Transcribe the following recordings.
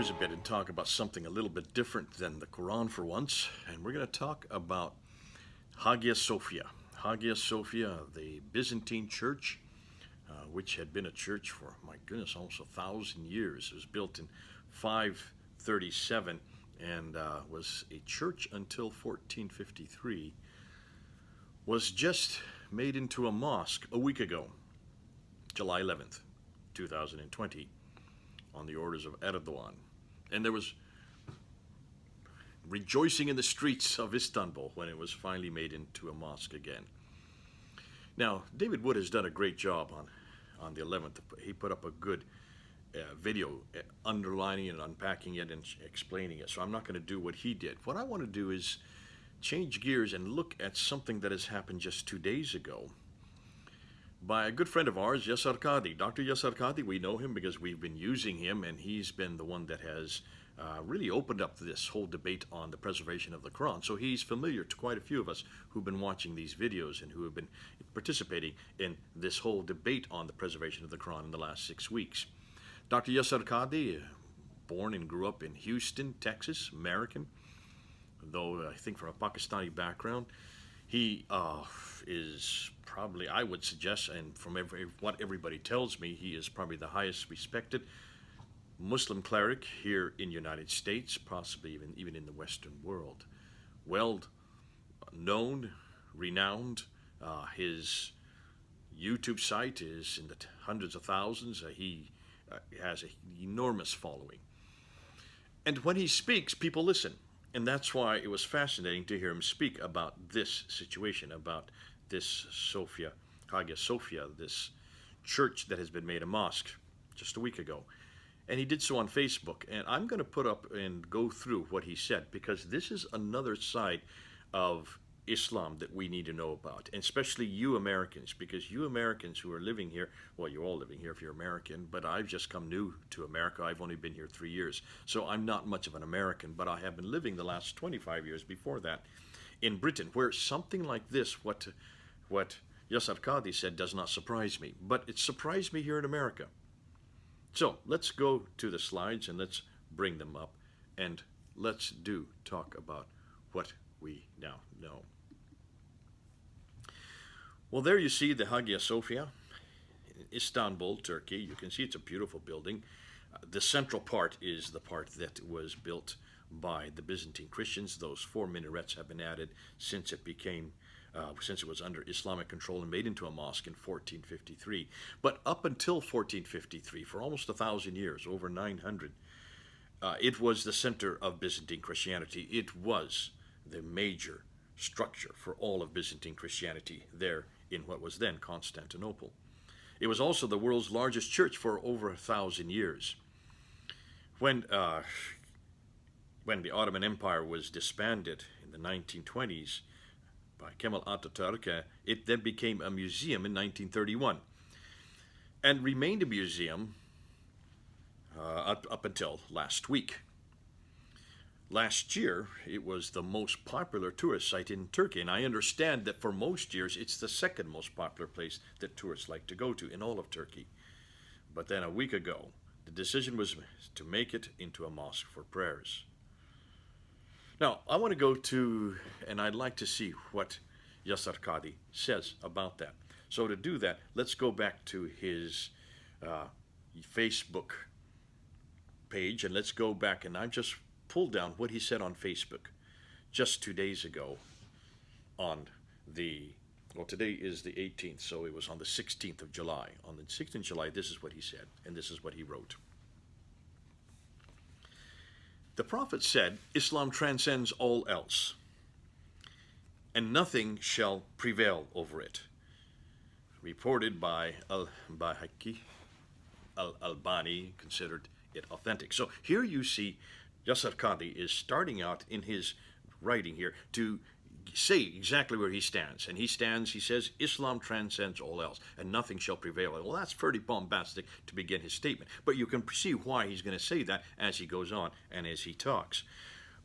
gears a bit and talk about something a little bit different than the Quran for once, and we're going to talk about Hagia Sophia. Hagia Sophia, the Byzantine church, which had been a church for, my goodness, almost 1,000 years. It was built in 537 and was a church until 1453, was just made into a mosque a week ago, July 11th, 2020. On the orders of Erdogan. And there was rejoicing in the streets of Istanbul when it was finally made into a mosque again. Now, David Wood has done a great job on the 11th. He put up a good video underlining and unpacking it and explaining it. So I'm not going to do what he did. What I want to do is change gears and look at something that has happened just 2 days ago by a good friend of ours, Yasir Qadhi. Dr. Yasir Qadhi, we know him because we've been using him, and he's been the one that has really opened up this whole debate on the preservation of the Quran. So he's familiar to quite a few of us who've been watching these videos and who have been participating in this whole debate on the preservation of the Quran in the last 6 weeks. Dr. Yasir Qadhi, born and grew up in Houston, Texas, American, though I think from a Pakistani background. He is probably, I would suggest, and from what everybody tells me, he is probably the highest respected Muslim cleric here in the United States, possibly even in the Western world. Well known, renowned. His YouTube site is in the hundreds of thousands. He has an enormous following. And when he speaks, people listen. And that's why it was fascinating to hear him speak about this situation, about this Hagia Sophia, this church that has been made a mosque just a week ago. And he did so on Facebook. And I'm going to put up and go through what he said, because this is another side of Islam that we need to know about, and especially you Americans, because you Americans who are living here, well, you're all living here if you're American, but I've just come new to America. I've only been here 3 years, so I'm not much of an American, but I have been living the last 25 years before that in Britain, where something like this, what Yasir Qadhi said, does not surprise me, but it surprised me here in America. So let's go to the slides and let's bring them up, and let's talk about what we now know. Well, there you see the Hagia Sophia in Istanbul, Turkey. You can see it's a beautiful building. The central part is the part that was built by the Byzantine Christians. Those 4 minarets have been added since it was under Islamic control and made into a mosque in 1453. But up until 1453, for almost 1,000 years, over 900, it was the center of Byzantine Christianity. It was the major structure for all of Byzantine Christianity there in what was then Constantinople. It was also the world's largest church for over 1,000 years. When the Ottoman Empire was disbanded in the 1920s by Kemal Ataturk, it then became a museum in 1931 and remained a museum up until last week. Last year, it was the most popular tourist site in Turkey, and I understand that for most years, it's the second most popular place that tourists like to go to in all of Turkey. But then a week ago, the decision was to make it into a mosque for prayers. Now, I want to go to, and I'd like to see what Yasir Qadhi says about that. So to do that, let's go back to his Facebook page, and let's go back, and I've just pulled down what he said on Facebook just 2 days ago on today is the 18th, so it was on the 16th of July. On the 16th of July, this is what he said, and this is what he wrote. The Prophet said, Islam transcends all else, and nothing shall prevail over it. Reported by Al-Bahaki. Al-Albani considered it authentic. So here you see Yasir Qadhi is starting out in his writing here to say exactly where he stands. And he says, Islam transcends all else, and nothing shall prevail. Well, that's pretty bombastic to begin his statement. But you can see why he's going to say that as he goes on and as he talks.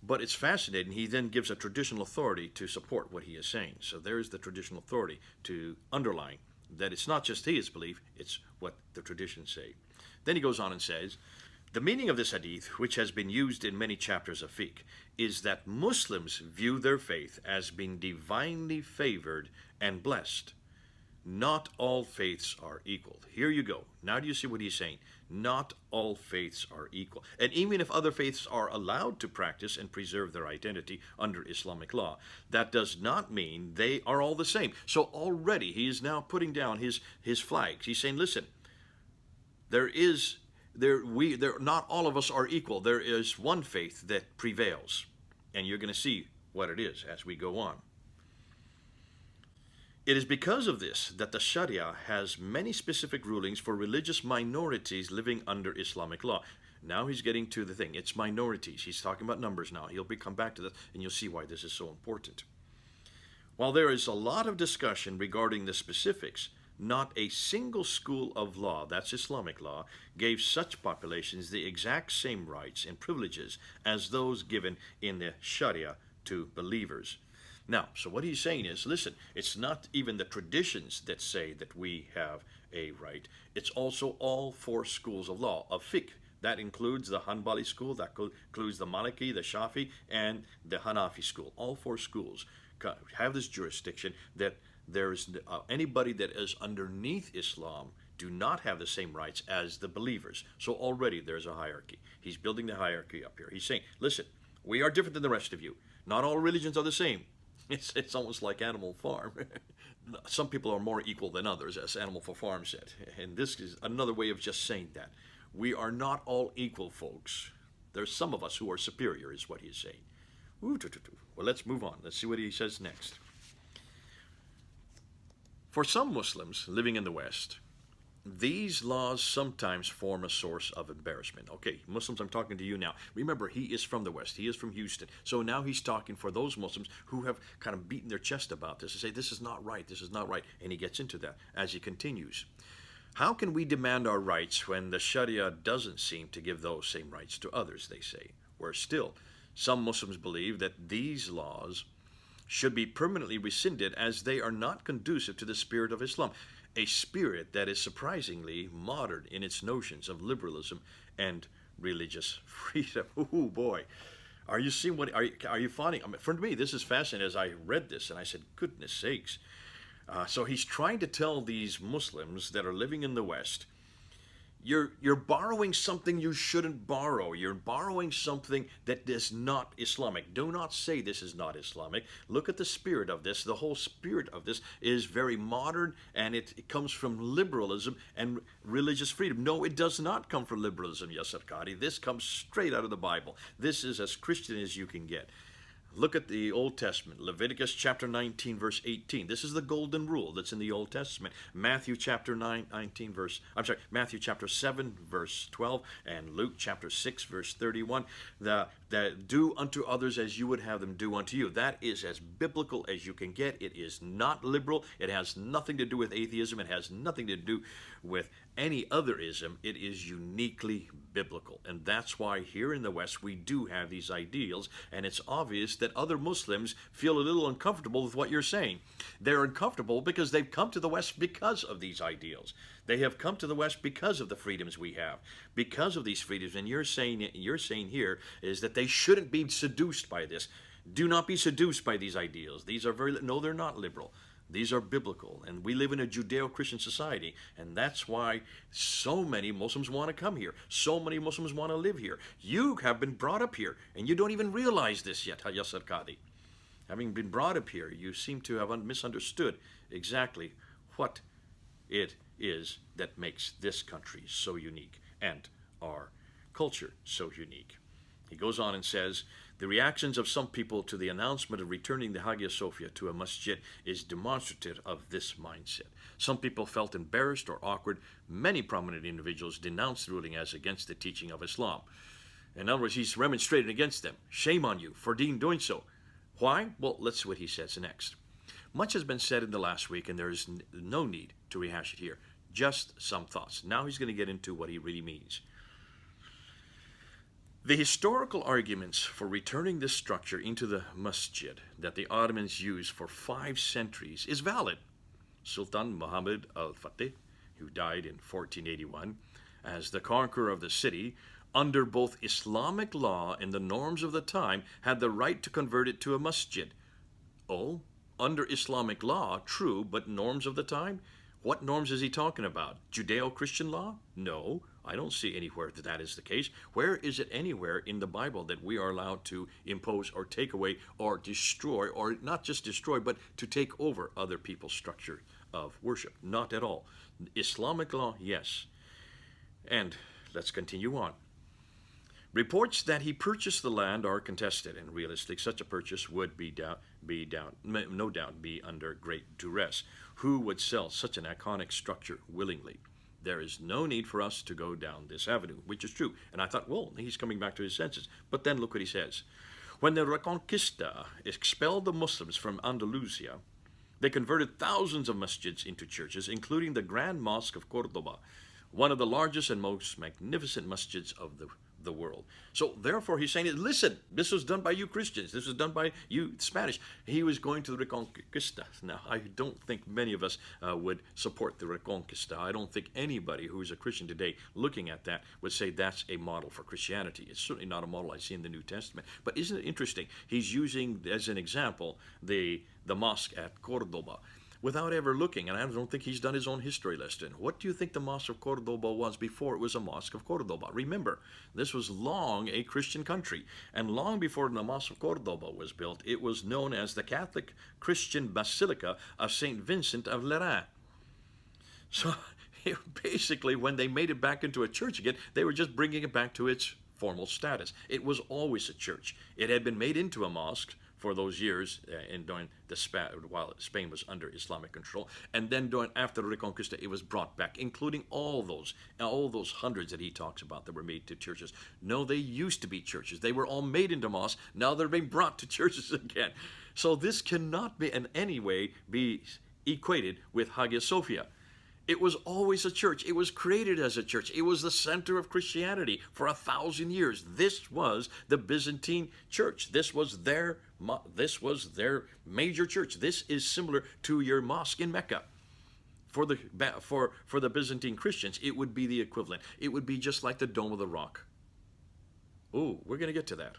But it's fascinating. He then gives a traditional authority to support what he is saying. So there's the traditional authority to underline that it's not just his belief, it's what the traditions say. Then he goes on and says, The meaning of this hadith, which has been used in many chapters of fiqh, is that Muslims view their faith as being divinely favored and blessed. Not all faiths are equal. Here you go. Now do you see what he's saying? Not all faiths are equal. And even if other faiths are allowed to practice and preserve their identity under Islamic law, that does not mean they are all the same. So already he is now putting down his flags. He's saying, listen, not all of us are equal. There is one faith that prevails. And you're going to see what it is as we go on. It is because of this that the Sharia has many specific rulings for religious minorities living under Islamic law. Now he's getting to the thing. It's minorities. He's talking about numbers now. He'll come back to this, and you'll see why this is so important. While there is a lot of discussion regarding the specifics, not a single school of law, that's Islamic law, gave such populations the exact same rights and privileges as those given in the Sharia to believers. Now, so what he's saying is, listen, it's not even the traditions that say that we have a right. It's also all four schools of law, of fiqh. That includes the Hanbali school, that includes the Maliki, the Shafi, and the Hanafi school. All four schools have this jurisdiction that there's anybody that is underneath Islam do not have the same rights as the believers. So already there's a hierarchy. He's building the hierarchy up here. He's saying, listen, we are different than the rest of you. Not all religions are the same. It's almost like Animal Farm. Some people are more equal than others, as Animal Farm said. And this is another way of just saying that. We are not all equal, folks. There's some of us who are superior, is what he's saying. Well, let's move on. Let's see what he says next. For some Muslims living in the West, these laws sometimes form a source of embarrassment. Okay, Muslims, I'm talking to you now. Remember, he is from the West. He is from Houston. So now he's talking for those Muslims who have kind of beaten their chest about this and say, this is not right, this is not right. And he gets into that as he continues. How can we demand our rights when the Sharia doesn't seem to give those same rights to others, they say? Where still, some Muslims believe that these laws should be permanently rescinded as they are not conducive to the spirit of Islam, a spirit that is surprisingly modern in its notions of liberalism and religious freedom. Oh boy, are you seeing what? Are you finding? I mean, for me, this is fascinating. As I read this, and I said, "Goodness sakes!" So he's trying to tell these Muslims that are living in the West, you're borrowing something you shouldn't borrow. You're borrowing something that is not Islamic. Do not say this is not Islamic. Look at the spirit of this. The whole spirit of this is very modern, and it comes from liberalism and religious freedom. No, it does not come from liberalism, Yasir Qadhi. This comes straight out of the Bible. This is as Christian as you can get. Look at the Old Testament, Leviticus chapter 19, verse 18. This is the golden rule that's in the Old Testament. Matthew chapter 7, verse 12, and Luke chapter 6, verse 31. That do unto others as you would have them do unto you. That is as biblical as you can get. It is not liberal. It has nothing to do with atheism. It has nothing to do with any other ism. It is uniquely biblical. And that's why here in the West we do have these ideals, and it's obvious that other Muslims feel a little uncomfortable with what you're saying. They're uncomfortable because they've come to the West because of these ideals. They have come to the West because of the freedoms we have, because of these freedoms. And you're saying here is that they shouldn't be seduced by this. Do not be seduced by these ideals. These are no, they're not liberal. These are biblical, and we live in a Judeo-Christian society, and that's why so many Muslims want to come here. So many Muslims want to live here. You have been brought up here, and you don't even realize this yet, Yasir Qadhi. Having been brought up here, you seem to have misunderstood exactly what it is that makes this country so unique and our culture so unique. He goes on and says, the reactions of some people to the announcement of returning the Hagia Sophia to a masjid is demonstrative of this mindset. Some people felt embarrassed or awkward. Many prominent individuals denounced the ruling as against the teaching of Islam. In other words, he's remonstrating against them. Shame on you for doing so. Why? Well, let's see what he says next. Much has been said in the last week, and there is no need to rehash it here. Just some thoughts. Now he's going to get into what he really means. The historical arguments for returning this structure into the masjid that the Ottomans used for 5 centuries is valid. Sultan Muhammad al-Fatih, who died in 1481, as the conqueror of the city, under both Islamic law and the norms of the time, had the right to convert it to a masjid. Oh, under Islamic law, true, but norms of the time? What norms is he talking about? Judeo-Christian law? No, I don't see anywhere that that is the case. Where is it anywhere in the Bible that we are allowed to impose or take away or destroy, or not just destroy, but to take over other people's structure of worship? Not at all. Islamic law, yes. And let's continue on. Reports that he purchased the land are contested, and realistically, such a purchase would no doubt be under great duress. Who would sell such an iconic structure willingly? There is no need for us to go down this avenue, which is true. And I thought, well, he's coming back to his senses. But then look what he says. When the Reconquista expelled the Muslims from Andalusia, they converted thousands of masjids into churches, including the Grand Mosque of Cordoba, one of the largest and most magnificent masjids of the world. So therefore he's saying, listen, this was done by you Christians, this was done by you Spanish. He was going to the Reconquista. Now, I don't think many of us would support the Reconquista. I don't think anybody who is a Christian today looking at that would say that's a model for Christianity. It's certainly not a model I see in the New Testament. But isn't it interesting? He's using as an example the mosque at Cordoba, without ever looking, and I don't think he's done his own history lesson. What do you think the Mosque of Cordoba was before it was a Mosque of Cordoba? Remember, this was long a Christian country, and long before the Mosque of Cordoba was built, it was known as the Catholic Christian Basilica of St. Vincent of Lerins. So basically, when they made it back into a church again, they were just bringing it back to its formal status. It was always a church. It had been made into a mosque for those years while Spain was under Islamic control, and then after the Reconquista, it was brought back, including all those hundreds that he talks about that were made to churches. No, they used to be churches. They were all made into mosques. Now they're being brought to churches again. So this cannot be in any way be equated with Hagia Sophia. It was always a church. It was created as a church. It was the center of Christianity for 1,000 years. This was the Byzantine church. This was their major church. This is similar to your mosque in Mecca. For the Byzantine Christians, it would be the equivalent. It would be just like the Dome of the Rock. Oh, we're going to get to that.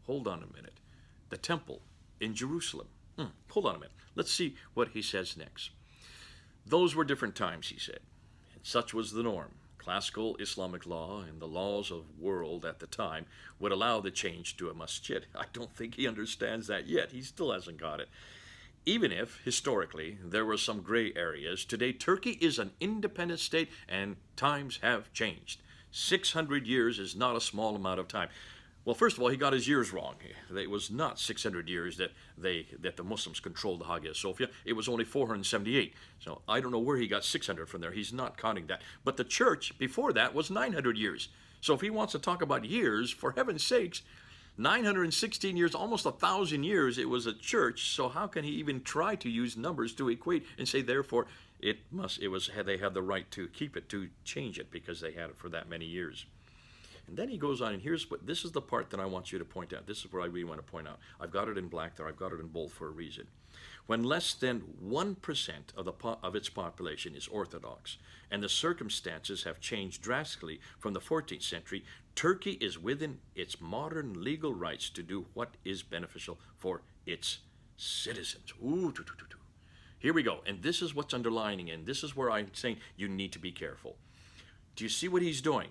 Hold on a minute. The temple in Jerusalem. Hold on a minute. Let's see what he says next. Those were different times, he said, and such was the norm. Classical Islamic law and the laws of world at the time would allow the change to a masjid. I don't think he understands that yet. He still hasn't got it. Even if, historically, there were some gray areas, today Turkey is an independent state and times have changed. 600 years is not a small amount of time. Well, first of all, he got his years wrong. It was not 600 years that the Muslims controlled the Hagia Sophia. It was only 478. So I don't know where he got 600 from there. He's not counting that. But the church before that was 900 years. So if he wants to talk about years, for heaven's sakes, 916 years, almost 1,000 years, it was a church. So how can he even try to use numbers to equate and say, therefore, they had the right to keep it, to change it, because they had it for that many years. And then he goes on, and this is the part that I want you to point out. This is where I really want to point out. I've got it in black there. I've got it in bold for a reason. When less than 1% of its population is Orthodox, and the circumstances have changed drastically from the 14th century, Turkey is within its modern legal rights to do what is beneficial for its citizens. Here we go. And this is what's underlining, and this is where I'm saying you need to be careful. Do you see what he's doing?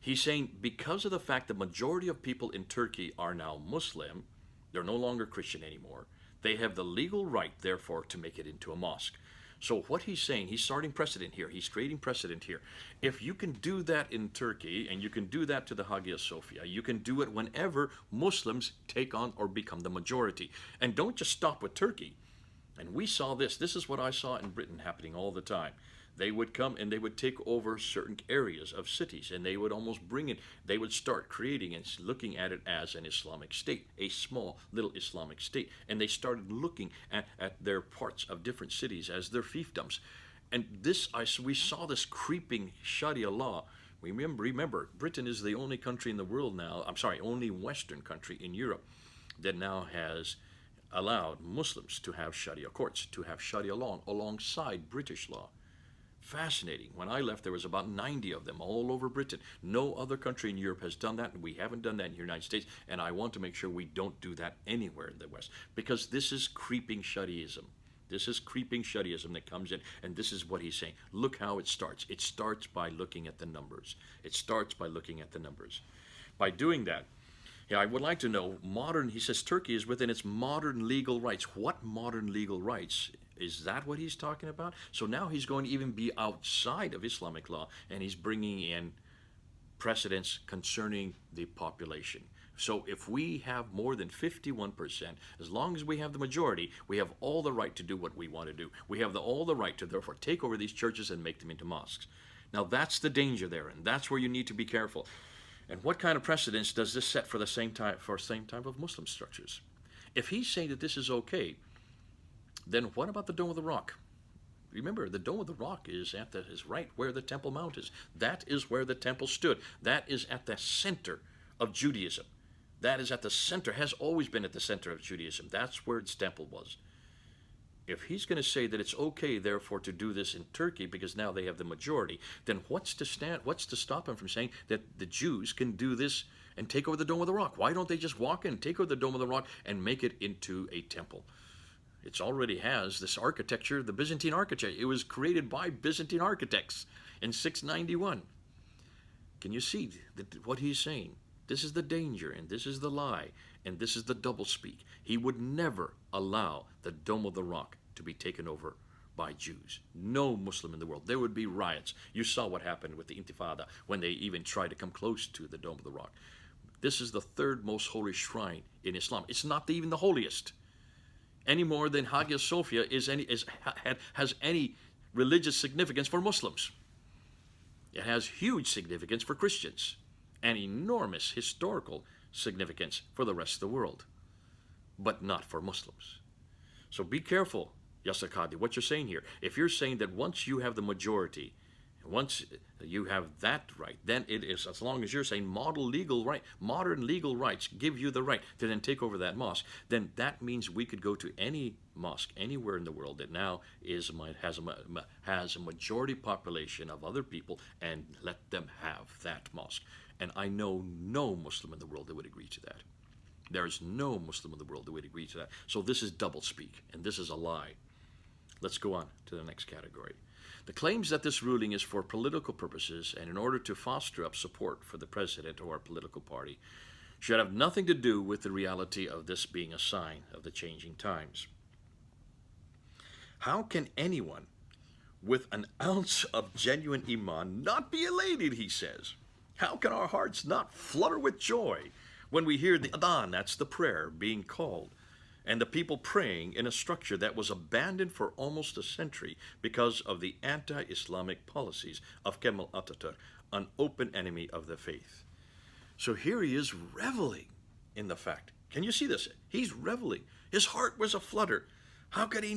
He's saying because of the fact the majority of people in Turkey are now Muslim, they're no longer Christian anymore, they have the legal right, therefore, to make it into a mosque. So what he's saying, he's starting precedent here. He's creating precedent here. If you can do that in Turkey, and you can do that to the Hagia Sophia, you can do it whenever Muslims take on or become the majority. And don't just stop with Turkey. And we saw this. This is what I saw in Britain happening all the time. They would come and they would take over certain areas of cities, and they would almost they would start creating and looking at it as an Islamic state, a small little Islamic state. And they started looking at their parts of different cities as their fiefdoms. And we saw this creeping Sharia law. Remember, Britain is the only country in the world now, only Western country in Europe that now has allowed Muslims to have Sharia courts, to have Sharia law alongside British law. Fascinating. When I left, there was about 90 of them all over Britain. No other country in Europe has done that, and we haven't done that in the United States, and I want to make sure we don't do that anywhere in the West, because this is creeping Shuddyism. This is creeping Shuddyism that comes in, and this is what he's saying. Look how it starts. It starts by looking at the numbers. It starts by looking at the numbers. By doing that, I would like to know, he says Turkey is within its modern legal rights. What modern legal rights? Is that what he's talking about? So now he's going to even be outside of Islamic law, and he's bringing in precedents concerning the population. So if we have more than 51%, as long as we have the majority, we have all the right to do what we want to do. We have all the right to therefore take over these churches and make them into mosques. Now that's the danger there, and that's where you need to be careful. And what kind of precedence does this set for the same type of Muslim structures? If he's saying that this is okay, then what about the Dome of the Rock? Remember, the Dome of the Rock is right where the Temple Mount is. That is where the temple stood. That is at the center of Judaism. That is at the center, has always been at the center of Judaism. That's where its temple was. If he's going to say that it's okay, therefore, to do this in Turkey because now they have the majority, then what's to stop him from saying that the Jews can do this and take over the Dome of the Rock? Why don't they just walk in, take over the Dome of the Rock, and make it into a temple? It already has this architecture, the Byzantine architecture. It was created by Byzantine architects in 691. Can you see what he's saying? This is the danger, and this is the lie, and this is the doublespeak. He would never allow the Dome of the Rock to be taken over by Jews. No Muslim in the world. There would be riots. You saw what happened with the Intifada when they even tried to come close to the Dome of the Rock. This is the third most holy shrine in Islam. It's not even the holiest, any more than Hagia Sophia has any religious significance for Muslims. It has huge significance for Christians and enormous historical significance for the rest of the world, but not for Muslims. So be careful, Yasir Qadhi, what you're saying here. If you're saying that once you have the majority, once you have that right, then it is, as long as you're saying modern legal rights give you the right to then take over that mosque, then that means we could go to any mosque anywhere in the world that now has a majority population of other people and let them have that mosque. And I know no Muslim in the world that would agree to that. There is no Muslim in the world that would agree to that. So this is doublespeak, and this is a lie. Let's go on to the next category. The claims that this ruling is for political purposes and in order to foster up support for the president or a political party should have nothing to do with the reality of this being a sign of the changing times. How can anyone with an ounce of genuine iman not be elated, he says? How can our hearts not flutter with joy when we hear the adhan, that's the prayer, being called, and the people praying in a structure that was abandoned for almost a century because of the anti-Islamic policies of Kemal Atatürk, an open enemy of the faith? So here he is reveling in the fact. Can you see this? He's reveling. His heart was aflutter. How can you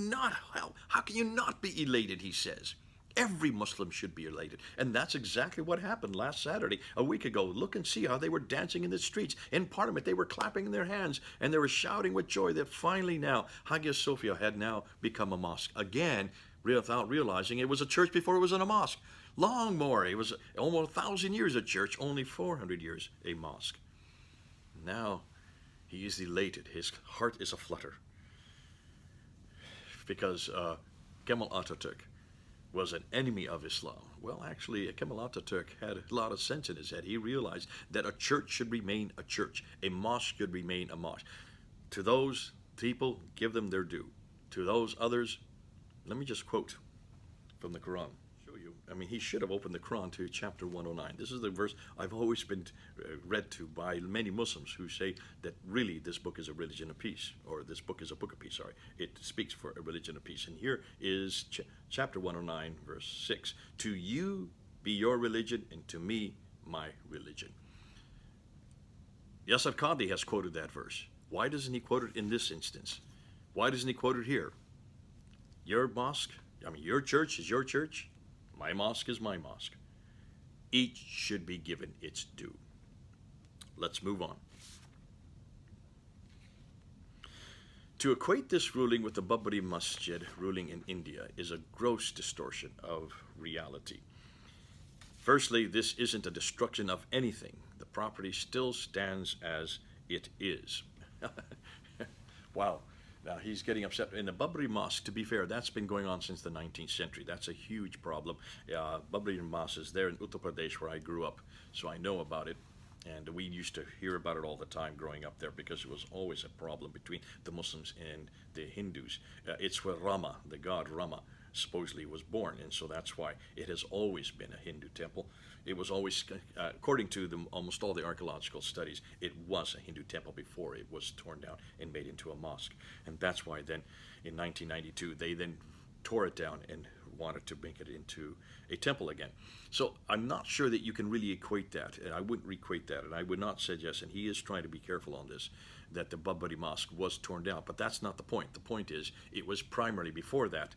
not be elated, he says. Every Muslim should be elated. And that's exactly what happened last Saturday, a week ago. Look and see how they were dancing in the streets. In Parliament, they were clapping in their hands, and they were shouting with joy that finally now Hagia Sophia had now become a mosque. Again, without realizing it was a church before it was a mosque. Long more. It was almost 1,000 years a church, only 400 years a mosque. Now, he is elated. His heart is aflutter. Because Kemal Atatürk was an enemy of Islam. Well, actually, Kemal Atatürk had a lot of sense in his head. He realized that a church should remain a church. A mosque should remain a mosque. To those people, give them their due. To those others, let me just quote from the Quran. Show you. I mean, he should have opened the Quran to chapter 109. This is the verse I've always been read to by many Muslims who say that really this book is a religion of peace, or this book is a book of peace, sorry. It speaks for a religion of peace. And here is chapter 109, verse 6. To you be your religion, and to me my religion. Yasir Qadhi has quoted that verse. Why doesn't he quote it in this instance? Why doesn't he quote it here? Your mosque, your church is your church. My mosque is my mosque. Each should be given its due. Let's move on. To equate this ruling with the Babri Masjid ruling in India is a gross distortion of reality. Firstly, this isn't a destruction of anything. The property still stands as it is. Wow. Now he's getting upset. In the Babri Mosque, to be fair, that's been going on since the 19th century. That's a huge problem. Babri Mosque is there in Uttar Pradesh where I grew up, so I know about it. And we used to hear about it all the time growing up there because it was always a problem between the Muslims and the Hindus. It's where Rama, the god Rama, supposedly was born, and so that's why it has always been a Hindu temple. It was always, according to almost all the archaeological studies, it was a Hindu temple before it was torn down and made into a mosque. And that's why then, in 1992, they then tore it down and wanted to make it into a temple again. So I'm not sure that you can really equate that, and I wouldn't equate that, and I would not suggest, and he is trying to be careful on this, that the Babri Mosque was torn down, but that's not the point. The point is, it was primarily before that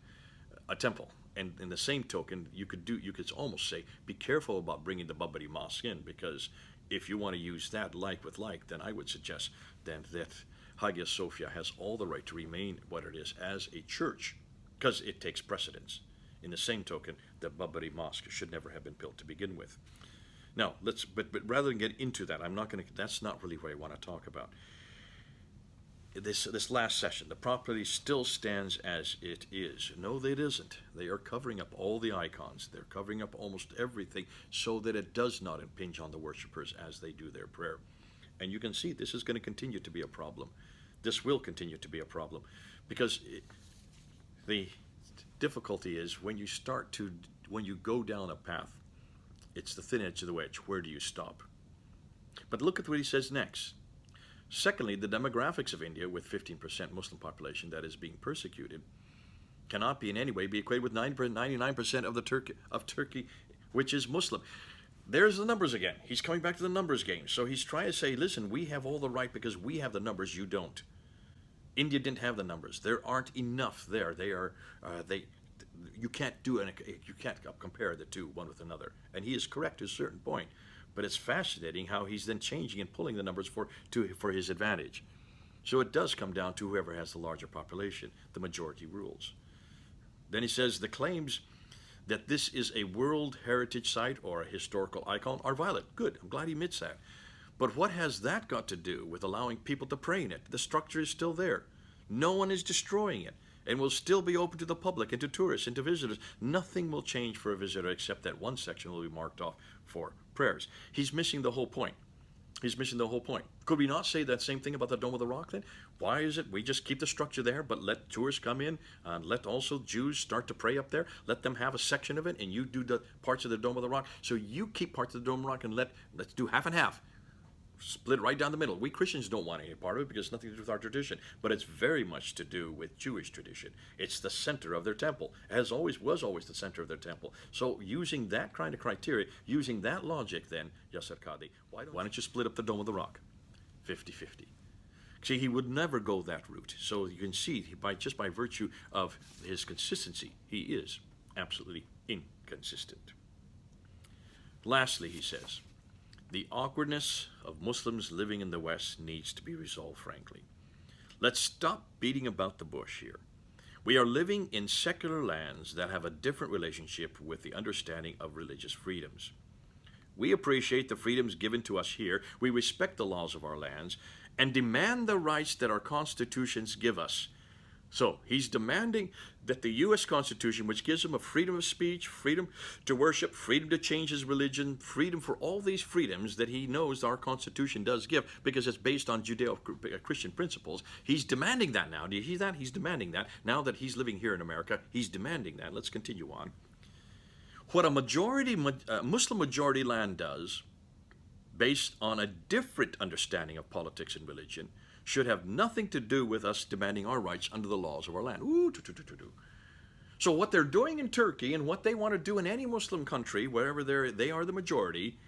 a temple. And in the same token, you could almost say, be careful about bringing the Babri Mosque in, because if you want to use that like with like, then I would suggest then that Hagia Sophia has all the right to remain what it is as a church, because it takes precedence. In the same token, the Babri Mosque should never have been built to begin with. Now, but rather than get into that, that's not really what I want to talk about. This last session, the property still stands as it is. No, it isn't. They are covering up all the icons. They're covering up almost everything so that it does not impinge on the worshipers as they do their prayer. And you can see this is going to continue to be a problem. This will continue to be a problem because the difficulty is when you go down a path, it's the thin edge of the wedge. Where do you stop? But look at what he says next. Secondly, the demographics of India, with 15% Muslim population that is being persecuted, cannot be in any way be equated with 99% of Turkey, which is Muslim. There's the numbers again. He's coming back to the numbers game. So he's trying to say, listen, we have all the right because we have the numbers, you don't. India didn't have the numbers. There aren't enough there. You can't compare the two one with another. And he is correct to a certain point. But it's fascinating how he's then changing and pulling the numbers for his advantage. So it does come down to whoever has the larger population. The majority rules. Then he says the claims that this is a World Heritage Site or a historical icon are valid. Good. I'm glad he admits that. But what has that got to do with allowing people to pray in it? The structure is still there. No one is destroying it and will still be open to the public and to tourists and to visitors. Nothing will change for a visitor except that one section will be marked off for prayers. He's missing the whole point. Could we not say that same thing about the Dome of the Rock then? Why is it we just keep the structure there, but let tourists come in and let also Jews start to pray up there? Let them have a section of it, and you do the parts of the Dome of the Rock. So you keep parts of the Dome of the Rock, and let's do half and half. Split right down the middle. We Christians don't want any part of it because it's nothing to do with our tradition, but it's very much to do with Jewish tradition. It's the center of their temple, was always the center of their temple. So using that kind of criteria, using that logic then, Yasir Qadhi, why don't you split up the Dome of the Rock? 50-50. See, he would never go that route. So you can see, just by virtue of his consistency, he is absolutely inconsistent. Lastly, he says, the awkwardness of Muslims living in the West needs to be resolved, frankly. Let's stop beating about the bush here. We are living in secular lands that have a different relationship with the understanding of religious freedoms. We appreciate the freedoms given to us here. We respect the laws of our lands and demand the rights that our constitutions give us. So he's demanding that the U.S. Constitution, which gives him a freedom of speech, freedom to worship, freedom to change his religion, freedom for all these freedoms that he knows our Constitution does give because it's based on Judeo-Christian principles. He's demanding that now. Do you hear that? He's demanding that. Now that he's living here in America, he's demanding that. Let's continue on. What a Muslim majority land does, based on a different understanding of politics and religion, should have nothing to do with us demanding our rights under the laws of our land. So what they're doing in Turkey and what they want to do in any Muslim country, wherever they are the majority,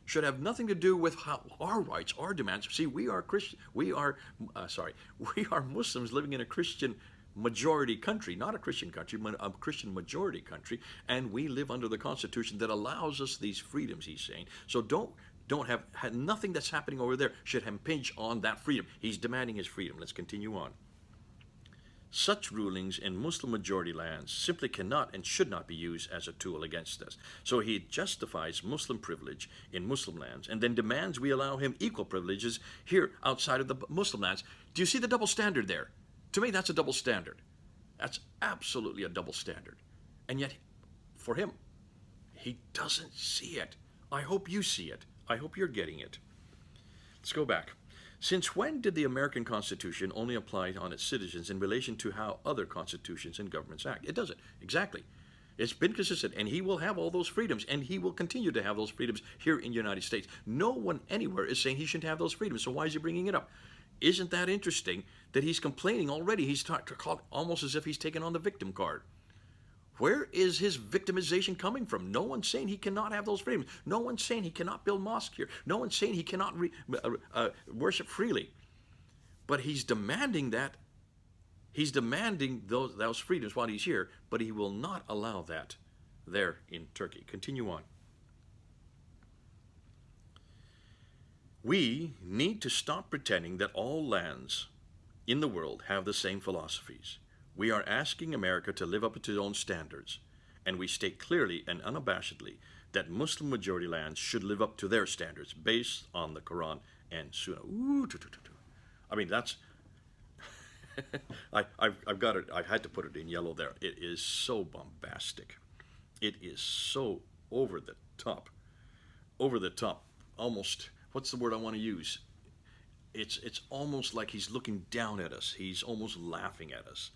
should have nothing to do with how our rights, our demands. See, we are Muslims living in a Christian majority country, not a Christian country, but a Christian majority country, and we live under the Constitution that allows us these freedoms, he's saying. So don't have nothing that's happening over there should impinge on that freedom. He's demanding his freedom. Let's continue on. Such rulings in Muslim-majority lands simply cannot and should not be used as a tool against us. So he justifies Muslim privilege in Muslim lands and then demands we allow him equal privileges here outside of the Muslim lands. Do you see the double standard there? To me, that's a double standard. That's absolutely a double standard. And yet, for him, he doesn't see it. I hope you see it. I hope you're getting it. Let's go back. Since when did the American Constitution only apply on its citizens in relation to how other constitutions and governments act? It doesn't. Exactly. It's been consistent, and he will have all those freedoms, and he will continue to have those freedoms here in the United States. No one anywhere is saying he shouldn't have those freedoms, so why is he bringing it up? Isn't that interesting that he's complaining already? He's talking almost as if he's taken on the victim card. Where is his victimization coming from? No one's saying he cannot have those freedoms. No one's saying he cannot build mosques here. No one's saying he cannot worship freely. But he's demanding that. He's demanding those freedoms while he's here, but he will not allow that there in Turkey. Continue on. We need to stop pretending that all lands in the world have the same philosophies. We are asking America to live up to its own standards, and we state clearly and unabashedly that Muslim-majority lands should live up to their standards based on the Quran and Sunnah. I mean, that's... I've got it. I had to put it in yellow there. It is so bombastic. It is so over the top. Over the top. Almost, what's the word I want to use? It's almost like he's looking down at us. He's almost laughing at us.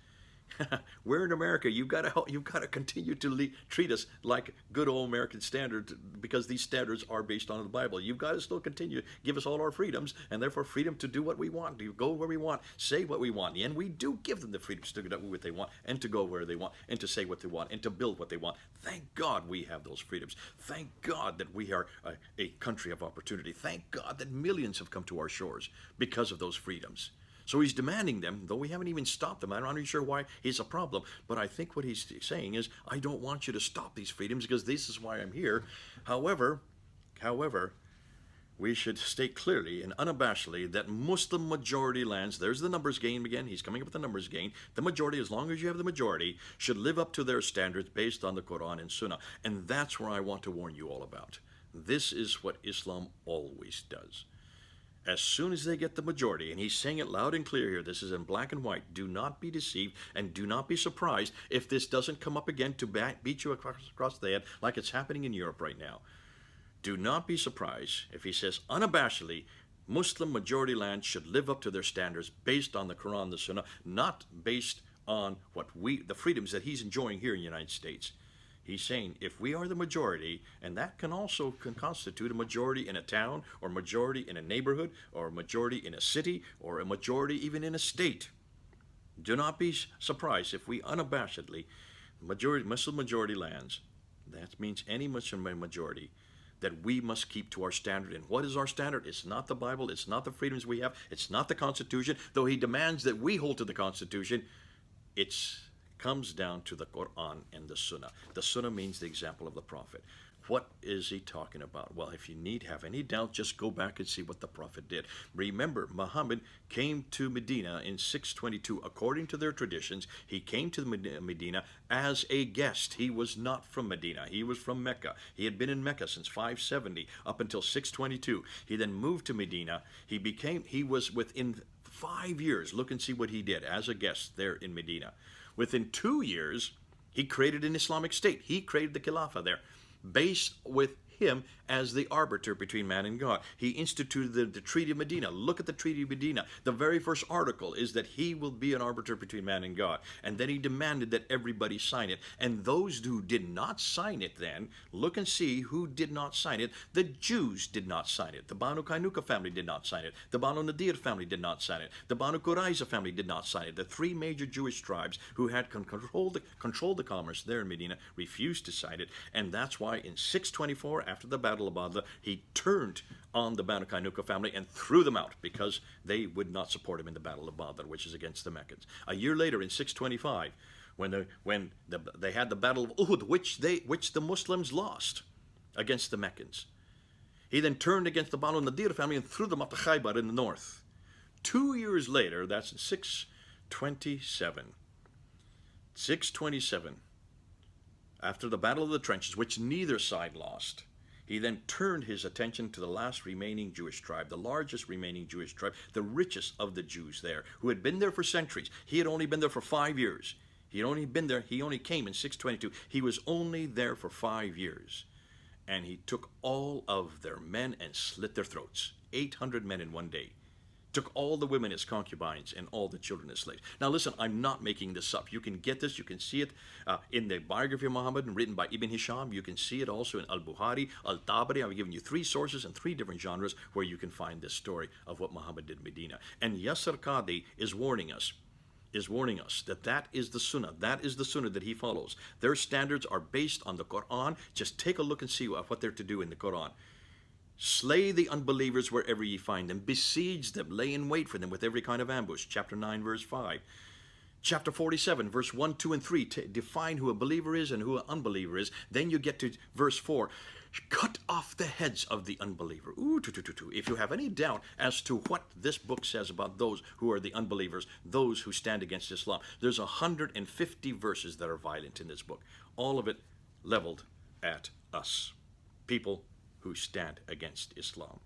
We're in America. You've got to continue to treat us like good old American standards, because these standards are based on the Bible. You've got to still continue to give us all our freedoms, and therefore freedom to do what we want, to go where we want, say what we want. And we do give them the freedoms to do what they want, and to go where they want, and to say what they want, and to build what they want. Thank God we have those freedoms. Thank God that we are a country of opportunity. Thank God that millions have come to our shores because of those freedoms. So he's demanding them, though we haven't even stopped them. I'm not really sure why he's a problem. But I think what he's saying is, I don't want you to stop these freedoms because this is why I'm here. However, we should state clearly and unabashedly that Muslim majority lands, there's the numbers game again, he's coming up with the numbers game, the majority, as long as you have the majority, should live up to their standards based on the Quran and Sunnah. And that's where I want to warn you all about. This is what Islam always does. As soon as they get the majority, and he's saying it loud and clear here, this is in black and white, do not be deceived and do not be surprised if this doesn't come up again to beat you across the head like it's happening in Europe right now. Do not be surprised if he says unabashedly, Muslim majority lands should live up to their standards based on the Quran, the Sunnah, not based on the freedoms that he's enjoying here in the United States. He's saying if we are the majority, and that can also constitute a majority in a town, or majority in a neighborhood, or a majority in a city, or a majority even in a state. Do not be surprised if we unabashedly, Muslim majority lands, that means any Muslim majority, that we must keep to our standard. And what is our standard? It's not the Bible, it's not the freedoms we have, it's not the Constitution, though he demands that we hold to the Constitution. It's comes down to the Quran and the Sunnah. The Sunnah means the example of the Prophet. What is he talking about? Well, if you have any doubt, just go back and see what the Prophet did. Remember, Muhammad came to Medina in 622. According to their traditions, he came to Medina as a guest. He was not from Medina. He was from Mecca. He had been in Mecca since 570 up until 622. He then moved to Medina. He was within 5 years. Look and see what he did as a guest there in Medina. Within 2 years, he created an Islamic state. He created the Khilafah there, based with him as the arbiter between man and God. He instituted the Treaty of Medina. Look at the Treaty of Medina. The very first article is that he will be an arbiter between man and God. And then he demanded that everybody sign it. And those who did not sign it then, look and see who did not sign it. The Jews did not sign it. The Banu Kainuka family did not sign it. The Banu Nadir family did not sign it. The Banu Qurayza family did not sign it. The three major Jewish tribes who had controlled the commerce there in Medina refused to sign it. And that's why in 624, after the Battle of Badr, he turned on the Banu Kainuka family and threw them out because they would not support him in the Battle of Badr, which is against the Meccans. A year later, in 625, when they had the Battle of Uhud, which the Muslims lost against the Meccans, he then turned against the Banu Nadir family and threw them up to Khaybar in the north. 2 years later, that's in 627, 627, after the Battle of the Trenches, which neither side lost, he then turned his attention to the last remaining Jewish tribe, the largest remaining Jewish tribe, the richest of the Jews there, who had been there for centuries. He had only been there for 5 years. He had only been there, he only came in 622. He was only there for 5 years. And he took all of their men and slit their throats. 800 men in one day. Took all the women as concubines and all the children as slaves. Now listen, I'm not making this up. You can get this, you can see it in the biography of Muhammad written by Ibn Hisham. You can see it also in Al-Bukhari, Al-Tabari. I've given you 3 sources and 3 different genres where you can find this story of what Muhammad did in Medina. And Yasir Qadhi is warning us that is the sunnah. That is the sunnah that he follows. Their standards are based on the Quran. Just take a look and see what they're to do in the Quran. Slay the unbelievers wherever ye find them. Besiege them. Lay in wait for them with every kind of ambush. Chapter 9, verse 5. Chapter 47, verse 1, 2, and 3. Define who a believer is and who an unbeliever is. Then you get to verse 4. Cut off the heads of the unbeliever. If you have any doubt as to what this book says about those who are the unbelievers, those who stand against Islam, there's 150 verses that are violent in this book. All of it leveled at us, people who stand against Islam.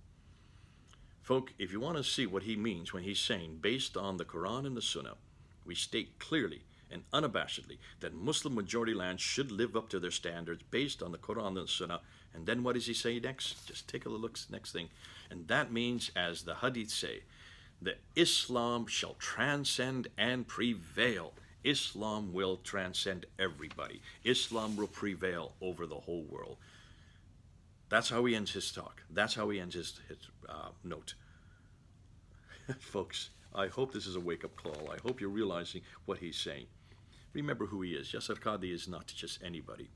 Folk, if you want to see what he means when he's saying, based on the Quran and the Sunnah, we state clearly and unabashedly that Muslim majority lands should live up to their standards based on the Quran and the Sunnah. And then what does he say next? Just take a look, next thing. And that means, as the Hadith say, that Islam shall transcend and prevail. Islam will transcend everybody. Islam will prevail over the whole world. That's how he ends his talk. That's how he ends his note. Folks, I hope this is a wake-up call. I hope you're realizing what he's saying. Remember who he is. Yasir Qadhi is not just anybody.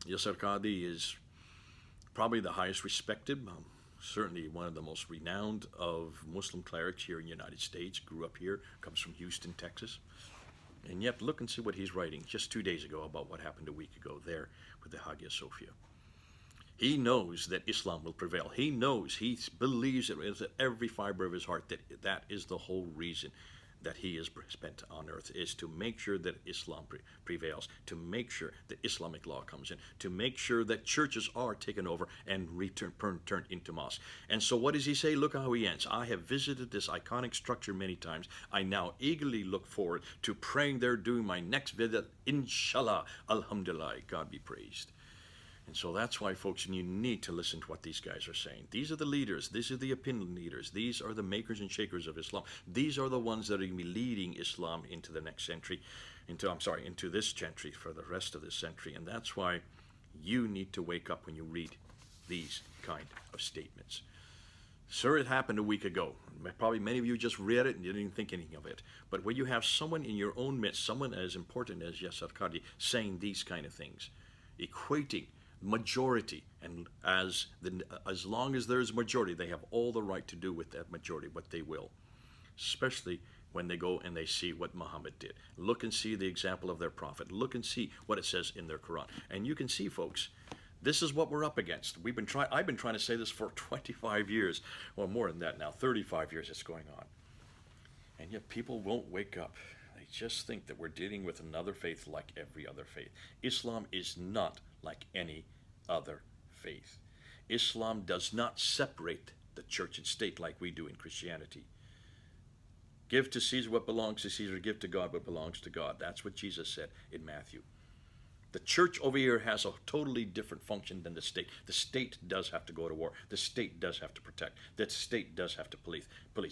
Yasir Qadhi is probably the highest respected, certainly one of the most renowned of Muslim clerics here in the United States. Grew up here, comes from Houston, Texas. And yet, look and see what he's writing just 2 days ago about what happened a week ago there with the Hagia Sophia. He knows that Islam will prevail. He knows, he believes it with every fiber of his heart that is the whole reason that he is spent on earth, is to make sure that Islam prevails, to make sure that Islamic law comes in, to make sure that churches are taken over and turned into mosques. And so what does he say? Look how he ends. I have visited this iconic structure many times. I now eagerly look forward to praying there, doing my next visit, inshallah, alhamdulillah, God be praised. And so that's why, folks, you need to listen to what these guys are saying. These are the leaders. These are the opinion leaders. These are the makers and shakers of Islam. These are the ones that are going to be leading Islam into the next century, into this century, for the rest of this century. And that's why you need to wake up when you read these kind of statements. Sir, it happened a week ago. Probably many of you just read it and you didn't even think anything of it. But when you have someone in your own midst, someone as important as Yasir Qadhi, saying these kind of things, equating majority, and as long as there is majority, they have all the right to do with that majority what they will, especially when they go and they see what Muhammad did. Look and see the example of their prophet. Look and see what it says in their Quran. And you can see, folks, this is what we're up against. I've been trying to say this for 25 years, or more than that now, 35 years it's going on. And yet people won't wake up. They just think that we're dealing with another faith like every other faith. Islam is not like any other faith. Islam does not separate the church and state like we do in Christianity. Give to Caesar what belongs to Caesar, give to God what belongs to God. That's what Jesus said in Matthew. The church over here has a totally different function than the state. The state does have to go to war. The state does have to protect. The state does have to police,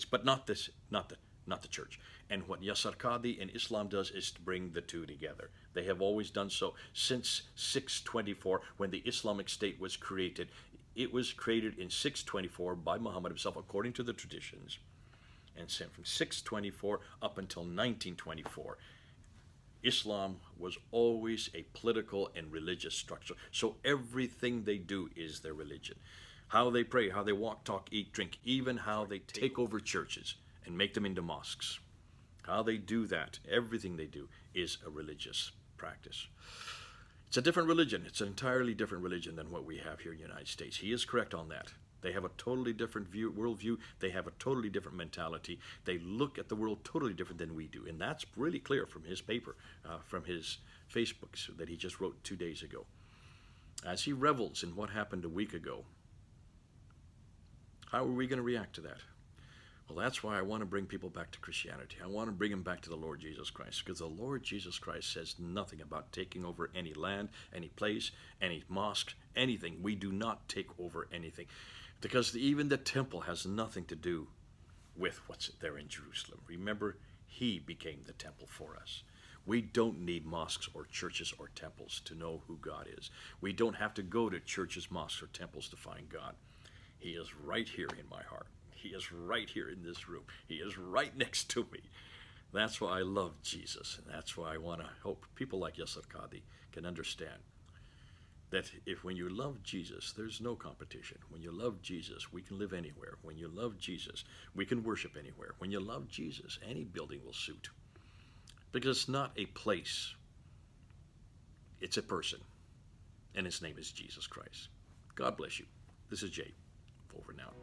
but not the church. And what Yasir Qadhi and Islam does is to bring the two together. They have always done so since 624, when the Islamic State was created. It was created in 624 by Muhammad himself, according to the traditions. And from 624 up until 1924, Islam was always a political and religious structure. So everything they do is their religion. How they pray, how they walk, talk, eat, drink, even how they take over churches and make them into mosques. How they do that, everything they do is a religious practice. It's a different religion. It's an entirely different religion than what we have here in the United States. He is correct on that. They have a totally different worldview. They have a totally different mentality. They look at the world totally different than we do. And that's really clear from his paper, from his Facebook that he just wrote 2 days ago. As he revels in what happened a week ago, how are we going to react to that? Well, that's why I want to bring people back to Christianity. I want to bring them back to the Lord Jesus Christ, because the Lord Jesus Christ says nothing about taking over any land, any place, any mosque, anything. We do not take over anything, because even the temple has nothing to do with what's there in Jerusalem. Remember, he became the temple for us. We don't need mosques or churches or temples to know who God is. We don't have to go to churches, mosques, or temples to find God. He is right here in my heart. He is right here in this room. He is right next to me. That's why I love Jesus. And that's why I want to hope people like Yasir Qadhi can understand that when you love Jesus, there's no competition. When you love Jesus, we can live anywhere. When you love Jesus, we can worship anywhere. When you love Jesus, any building will suit. Because it's not a place. It's a person. And his name is Jesus Christ. God bless you. This is Jay. Over now.